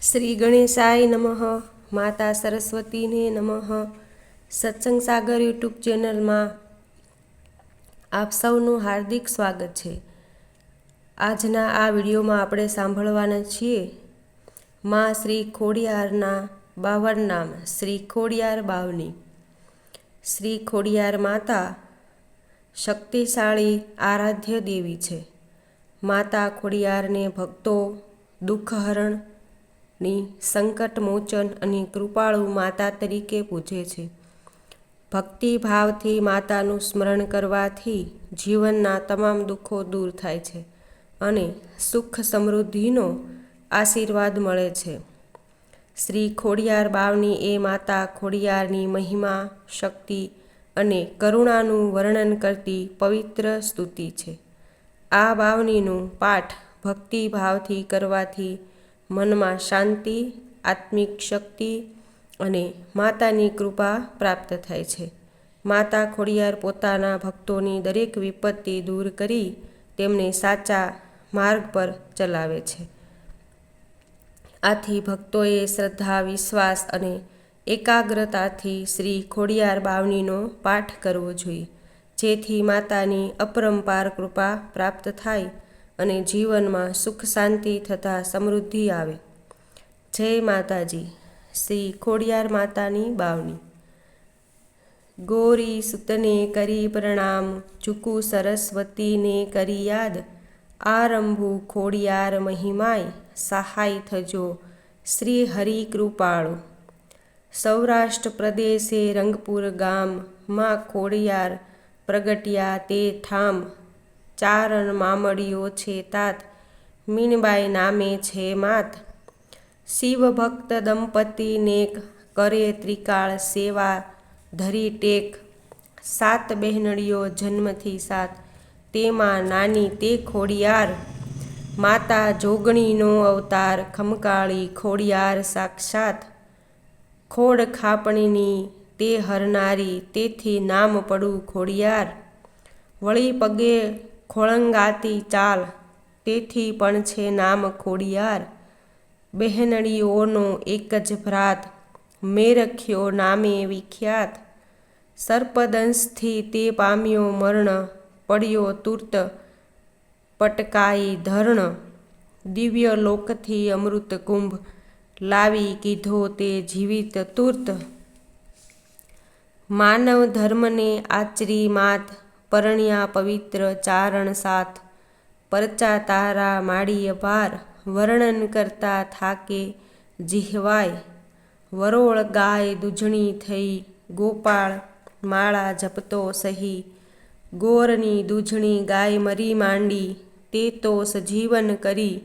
શ્રી ગણેશાય નમઃ. માતા સરસ્વતીને નમઃ. સત્સંગ સાગર યુટ્યુબ ચેનલમાં આપ સૌનું હાર્દિક સ્વાગત છે. આજના આ વિડીયોમાં આપણે સાંભળવાના છીએ માં શ્રી ખોડિયારના 52 નામ શ્રી ખોડિયાર બાવની. શ્રી ખોડિયાર માતા શક્તિશાળી આરાધ્ય દેવી છે. માતા ખોડિયારને ભક્તો દુઃખહરણ ની સંકટ મોચન અને કૃપાળુ માતા તરીકે પૂજે છે. ભક્તિભાવથી માતાનું સ્મરણ કરવાથી જીવનના તમામ દુઃખો દૂર થાય છે અને સુખ સમૃદ્ધિનો આશીર્વાદ મળે છે. શ્રી ખોડિયાર બાવની એ માતા ખોડિયારની મહિમા, શક્તિ અને કરુણાનું વર્ણન કરતી પવિત્ર સ્તુતિ છે. આ બાવનીનું પાઠ ભક્તિભાવથી કરવાથી મનમાં શાંતિ, આત્મિક શક્તિ અને માતાની કૃપા પ્રાપ્ત થાય છે. માતા ખોડિયાર પોતાના ભક્તોની દરેક વિપત્તિ દૂર કરી તેમને સાચા માર્ગ પર ચલાવે છે. આથી ભક્તોએ શ્રદ્ધા, વિશ્વાસ અને એકાગ્રતાથી શ્રી ખોડિયાર બાવનીનો પાઠ કરવો જોઈએ, જેથી માતાની અપરંપાર કૃપા પ્રાપ્ત થાય અને જીવનમાં સુખ શાંતિ થતાં સમૃદ્ધિ આવે. જય માતાજી. શ્રી ખોડિયાર માતાની બાવની. ગોરી સુતને કરી પ્રણામ, ચૂકુ સરસ્વતીને કરી યાદ. આરંભુ ખોડિયાર મહિમાય, સહાય થજો શ્રી હરિ કૃપાળુ. સૌરાષ્ટ્ર પ્રદેશે રંગપુર ગામ, માં ખોડિયાર પ્રગટ્યા તે ઠામ. ચારણ મામડીઓ છે તાત, મીણબાઈ નામે છે માત. શિવ ભક્ત દંપતી નેક, કરે ત્રિકાળ સેવા ધરી ટેક. 7 બહેનડીઓ જન્મથી 7, તેમાં નાની તે ખોડિયાર. માતા જોગણીનો અવતાર, ખમકાળી ખોડિયાર સાક્ષાત. ખોડ ખાપણીની તે હરનારી, તેથી નામ પડું ખોડિયાર. વળી પગે ખોળંગાતી ચાલ, તેથી પણ છે નામ ખોડિયાર. બહેનડીઓનો એક જ ભ્રાત, મેરખ્યો નામે વિખ્યાત. સર્પદંશથી તે પામ્યો મરણ, પડ્યો તુર્ત પટકાઈ ધરણ. દિવ્ય લોકથી અમૃત કુંભ, લાવી કીધો તે જીવિત તુર્ત. માનવ ધર્મને આચરી માત, પરણ્યા પવિત્ર ચારણ સાથ. પરચા તારા માડી અપાર, વર્ણન કરતા થાકે જીહવાય. વરોળ ગાય દૂધણી થઈ, ગોપાળ માળા જપતો સહી. ગોરની દૂધણી ગાય મરી માંડી, તે તો સજીવન કરી.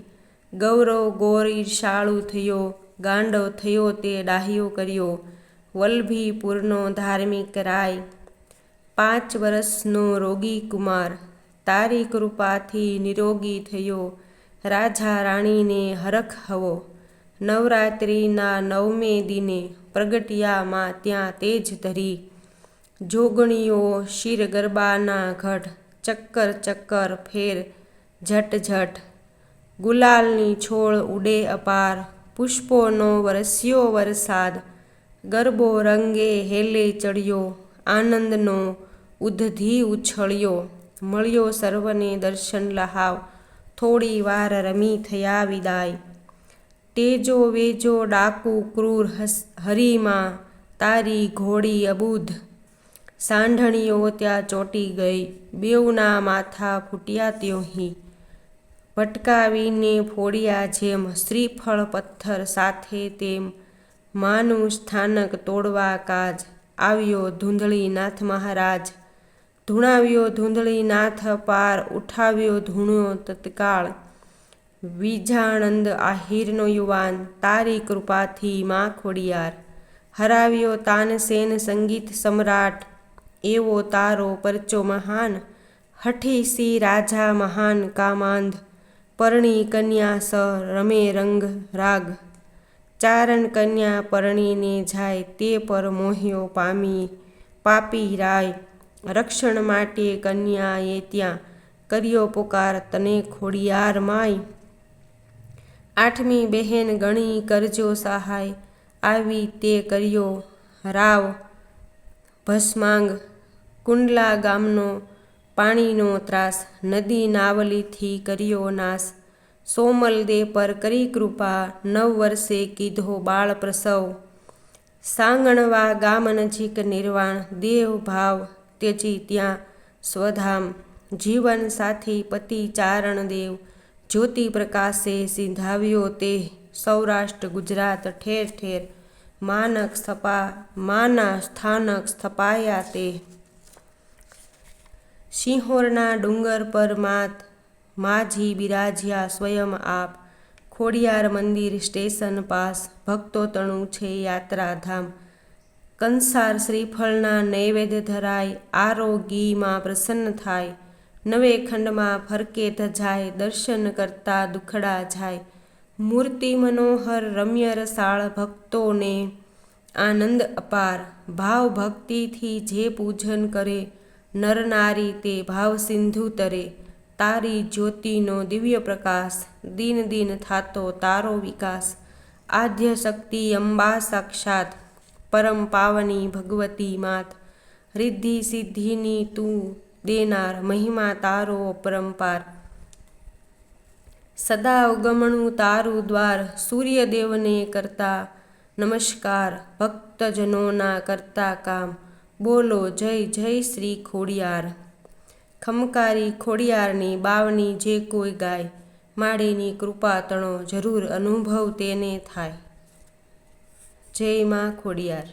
ગૌરવ ગોર ઈર્ષાળુ થયો, ગાંડો થયો તે ડાહ્યો કર્યો. વલ્લભીપુરનો ધાર્મિક રાય, 5 વર્ષનો રોગી કુમાર. તારી કૃપાથી નિરોગી થયો, રાજા રાણીને હરખ હવો. નવરાત્રિના 9મે દિને, પ્રગટ્યા માં ત્યાં તેજ ધરી. જોગણીઓ શિર ગરબાના ઘટ, ચક્કર ચક્કર ફેર ઝટ ઝટ. ગુલાલની છોળ ઉડે અપાર, પુષ્પોનો વરસ્યો વરસાદ. ગરબો રંગે હેલે ચડ્યો, આનંદનો ઉદ્ધધી ઉછળ્યો. મળ્યો સર્વને દર્શન લહાવ, થોડી વાર રમી થયા વિદાય. તેજો વેજો ડાકુ ક્રૂર હરીમાં, તારી ઘોડી અબૂધ. સાંઢણીઓ ત્યાં ચોંટી ગઈ, બેઉના માથા ફૂટ્યા ત્યોહીં. ભટકાવીને ફોડ્યા જેમ, શ્રીફળ પથ્થર સાથે તેમ. માનું સ્થાનક તોડવા કાજ, આવ્યો ધૂંધળીનાથ મહારાજ. ધૂણાવ્યો ધૂંધળીનાથ પાર, ઉઠાવ્યો ધૂણો તત્કાળ. વિજાણંદ આહિરનો યુવાન, તારી કૃપાથી માં ખોડિયાર. હરાવ્યો તાનસેન સંગીત સમ્રાટ, એવો તારો પરચો મહાન. હઠીસી રાજા મહાન કામાંધ, પરણી કન્યા સ રમે રંગ રાગ. ચારણ કન્યા પરણીને જાય, તે પર મોહ્યો પાપી રાય. રક્ષણ માટે કન્યાએ ત્યાં, કર્યો પુકાર તને ખોડિયાર માય. આઠમી બહેન ગણી કરજો સહાય, આવી તે કર્યો રાવ ભસ્માંગ. કુંડલા ગામનો પાણીનો ત્રાસ, નદી નાવલીથી કર્યો નાશ. સોમલ દે પર કરી કૃપા, 9 વર્ષે કીધો બાળ પ્રસવ. સાંગણવા ગામ નજીક નિર્વાણ, દેવ ભાવ ત્યજી ત્યાં સ્વધામ. જીવન સાથી પતિ ચારણ દેવ, જ્યોતિ પ્રકાશે સિંધાવ્યો તે. સૌરાષ્ટ્ર ગુજરાત ઠેર ઠેર માના સ્થાનક સ્થપાયા તે. સિંહોરના ડુંગર પર માજી બિરાજ્યા સ્વયં આપ. ખોડિયાર મંદિર સ્ટેશન પાસ, ભક્તો તણું છે યાત્રાધામ. કંસાર શ્રીફળના નૈવેદ્ય ધરાય, આરોગીમાં પ્રસન્ન થાય. 9 ખંડમાં ફરકે ધજાય, દર્શન કરતા દુખડા જાય. મૂર્તિ મનોહર રમ્ય રસાળ, ભક્તોને આનંદ અપાર. ભાવ ભક્તિથી જે પૂજન કરે, નર નારી તે ભાવ સિંધુ તરે. તારી જ્યોતિનો દિવ્ય પ્રકાશ, દિન દિન થાતો તારો વિકાસ. આદ્ય શક્તિ અંબા સાક્ષાત, પરમ પાવની ભગવતી માત. રિદ્ધિ સિદ્ધિની તું દેનાર, મહિમા તારો અપરંપાર. સદા ઉગમણું તારું દ્વાર, સૂર્યદેવને કરતા નમસ્કાર. ભક્તજનોના કરતા કામ, બોલો જય જય શ્રી ખોડિયાર. ખમકારી ખોડિયારની બાવની જે કોઈ ગાય, માડીની કૃપા તણો જરૂર અનુભવ તેને થાય. જય માં ખોડિયાર.